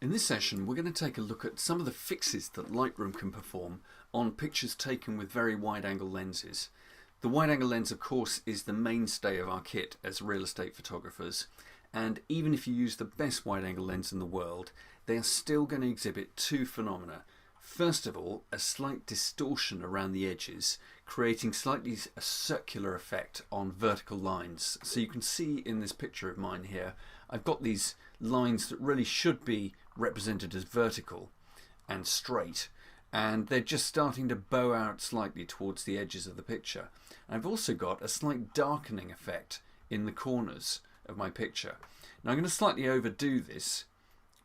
In this session, we're going to take a look at some of the fixes that Lightroom can perform on pictures taken with very wide-angle lenses. The wide-angle lens, of course, is the mainstay of our kit as real estate photographers, and even if you use the best wide-angle lens in the world, they are still going to exhibit two phenomena. First of all, a slight distortion around the edges, creating slightly a circular effect on vertical lines. So you can see in this picture of mine here, I've got these lines that really should be represented as vertical and straight, and they're just starting to bow out slightly towards the edges of the picture. And I've also got a slight darkening effect in the corners of my picture. Now I'm going to slightly overdo this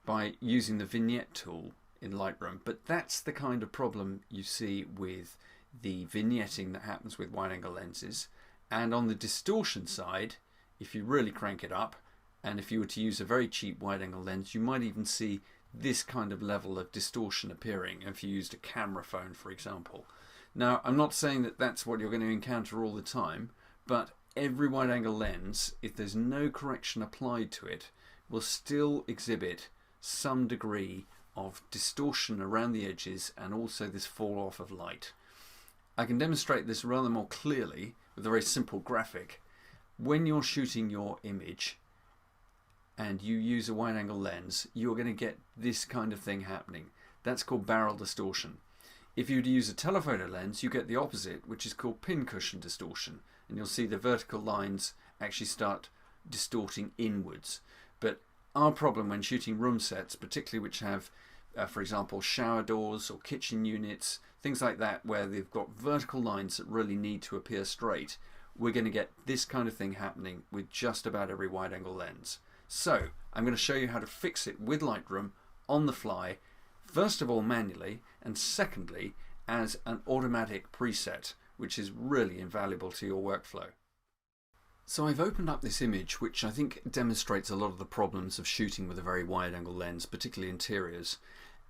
by using the vignette tool in Lightroom, but that's the kind of problem you see with the vignetting that happens with wide-angle lenses. And on the distortion side, if you really crank it up, and if you were to use a very cheap wide-angle lens, you might even see this kind of level of distortion appearing if you used a camera phone, for example. Now, I'm not saying that that's what you're going to encounter all the time, but every wide-angle lens, if there's no correction applied to it, will still exhibit some degree of distortion around the edges and also this fall off of light. I can demonstrate this rather more clearly with a very simple graphic. When you're shooting your image and you use a wide-angle lens, you're going to get this kind of thing happening. That's called barrel distortion. If you were to use a telephoto lens, you get the opposite, which is called Pincushion Distortion, and you'll see the vertical lines actually start distorting inwards. But our problem when shooting room sets, particularly which have, for example, shower doors or kitchen units, things like that, where they've got vertical lines that really need to appear straight, we're going to get this kind of thing happening with just about every wide-angle lens. So I'm going to show you how to fix it with Lightroom on the fly, first of all manually, and secondly as an automatic preset, which is really invaluable to your workflow. So I've opened up this image, which I think demonstrates a lot of the problems of shooting with a very wide-angle lens, particularly interiors.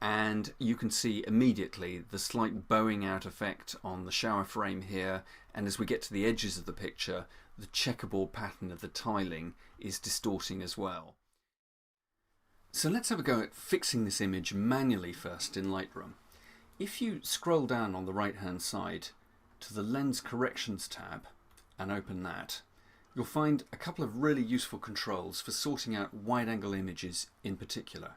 And you can see immediately the slight bowing out effect on the shower frame here, and as we get to the edges of the picture, the checkerboard pattern of the tiling is distorting as well. So let's have a go at fixing this image manually first in Lightroom. If you scroll down on the right hand side to the Lens Corrections tab and open that, you'll find a couple of really useful controls for sorting out wide-angle images in particular.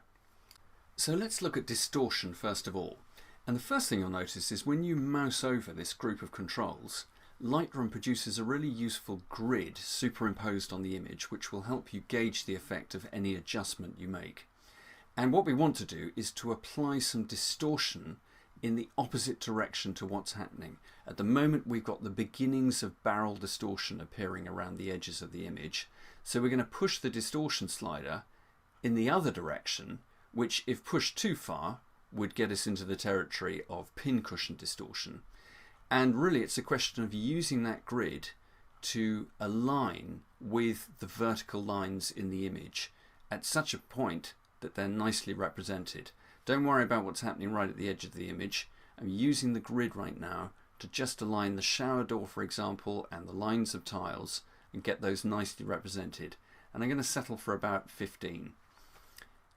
So let's look at distortion first of all. And the first thing you'll notice is when you mouse over this group of controls, Lightroom produces a really useful grid superimposed on the image, which will help you gauge the effect of any adjustment you make. And what we want to do is to apply some distortion in the opposite direction to what's happening. At the moment, we've got the beginnings of barrel distortion appearing around the edges of the image. So we're going to push the distortion slider in the other direction, which if pushed too far would get us into the territory of pincushion distortion. And really it's a question of using that grid to align with the vertical lines in the image at such a point that they're nicely represented. Don't worry about what's happening right at the edge of the image. I'm using the grid right now to just align the shower door, for example, and the lines of tiles and get those nicely represented. And I'm going to settle for about 15.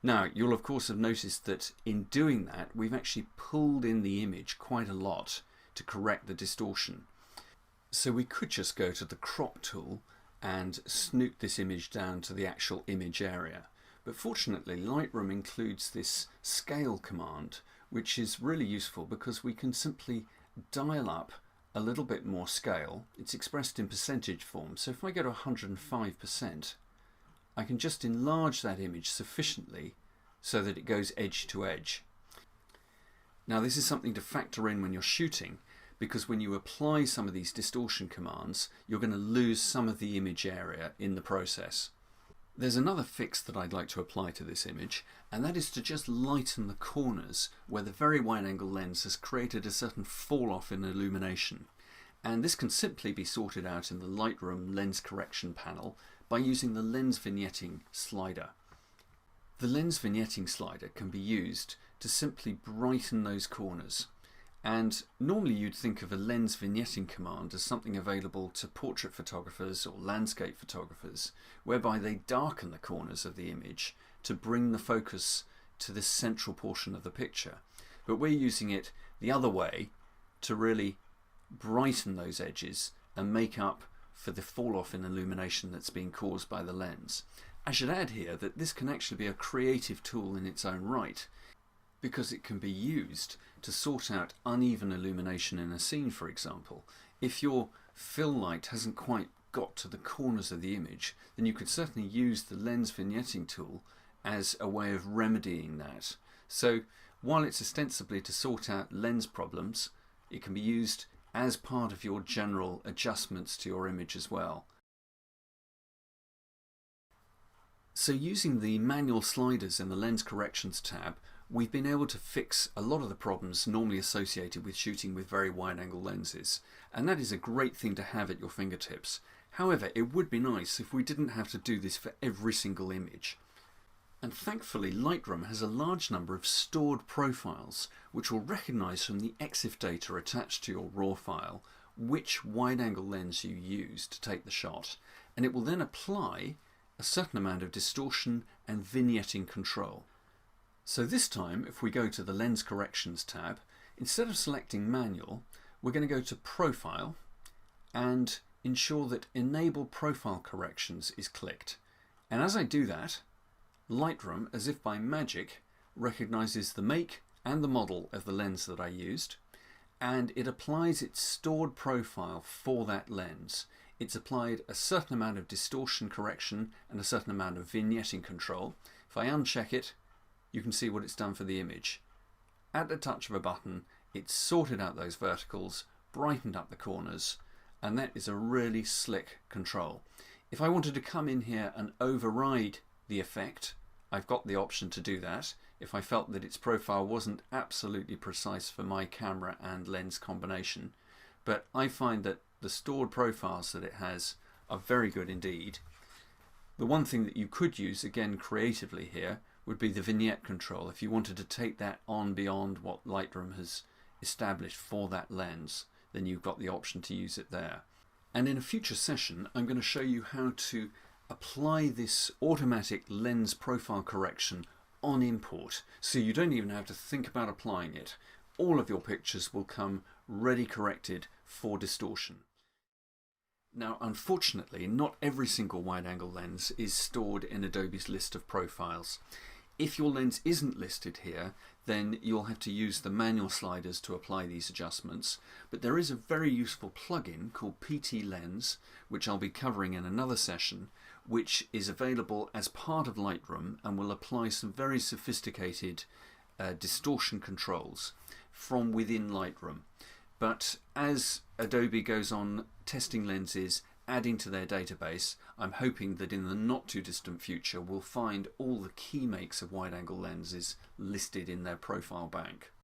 Now, you'll of course have noticed that in doing that, we've actually pulled in the image quite a lot to correct the distortion. So we could just go to the crop tool and snoot this image down to the actual image area. But fortunately, Lightroom includes this scale command, which is really useful because we can simply dial up a little bit more scale. It's expressed in percentage form. So if I go to 105%, I can just enlarge that image sufficiently so that it goes edge to edge. Now this is something to factor in when you're shooting, because when you apply some of these distortion commands, you're going to lose some of the image area in the process. There's another fix that I'd like to apply to this image, and that is to just lighten the corners where the very wide-angle lens has created a certain fall-off in illumination. And this can simply be sorted out in the Lightroom Lens Correction panel by using the Lens Vignetting slider. The Lens Vignetting slider can be used to simply brighten those corners. And normally you'd think of a lens vignetting command as something available to portrait photographers or landscape photographers, whereby they darken the corners of the image to bring the focus to the central portion of the picture. But we're using it the other way to really brighten those edges and make up for the fall off in illumination that's being caused by the lens. I should add here that this can actually be a creative tool in its own right, because it can be used to sort out uneven illumination in a scene, for example. If your fill light hasn't quite got to the corners of the image, then you could certainly use the lens vignetting tool as a way of remedying that. So while it's ostensibly to sort out lens problems, it can be used as part of your general adjustments to your image as well. So using the manual sliders in the Lens Corrections tab, we've been able to fix a lot of the problems normally associated with shooting with very wide-angle lenses, and that is a great thing to have at your fingertips. However, it would be nice if we didn't have to do this for every single image. And thankfully Lightroom has a large number of stored profiles which will recognise from the EXIF data attached to your RAW file which wide-angle lens you used to take the shot, and it will then apply a certain amount of distortion and vignetting control. So this time, if we go to the Lens Corrections tab, instead of selecting Manual, we're going to go to Profile and ensure that Enable Profile Corrections is clicked. And as I do that, Lightroom, as if by magic, recognises the make and the model of the lens that I used, and it applies its stored profile for that lens. It's applied a certain amount of distortion correction and a certain amount of vignetting control. If I uncheck it, you can see what it's done for the image. At the touch of a button, it's sorted out those verticals, brightened up the corners, and that is a really slick control. If I wanted to come in here and override the effect, I've got the option to do that if I felt that its profile wasn't absolutely precise for my camera and lens combination. But I find that the stored profiles that it has are very good indeed. The one thing that you could use, again creatively here, would be the vignette control if you wanted to take that on beyond what Lightroom has established for that lens. Then you've got the option to use it there. And in a future session I'm going to show you how to apply this automatic lens profile correction on import, so you don't even have to think about applying it. All of your pictures will come ready corrected for distortion. Now unfortunately not every single wide-angle lens is stored in Adobe's list of profiles. If your lens isn't listed here, then you'll have to use the manual sliders to apply these adjustments, but there is a very useful plugin called PT Lens, which I'll be covering in another session, which is available as part of Lightroom and will apply some very sophisticated distortion controls from within Lightroom. But as Adobe goes on testing lenses, adding to their database, I'm hoping that in the not too distant future we'll find all the key makes of wide-angle lenses listed in their profile bank.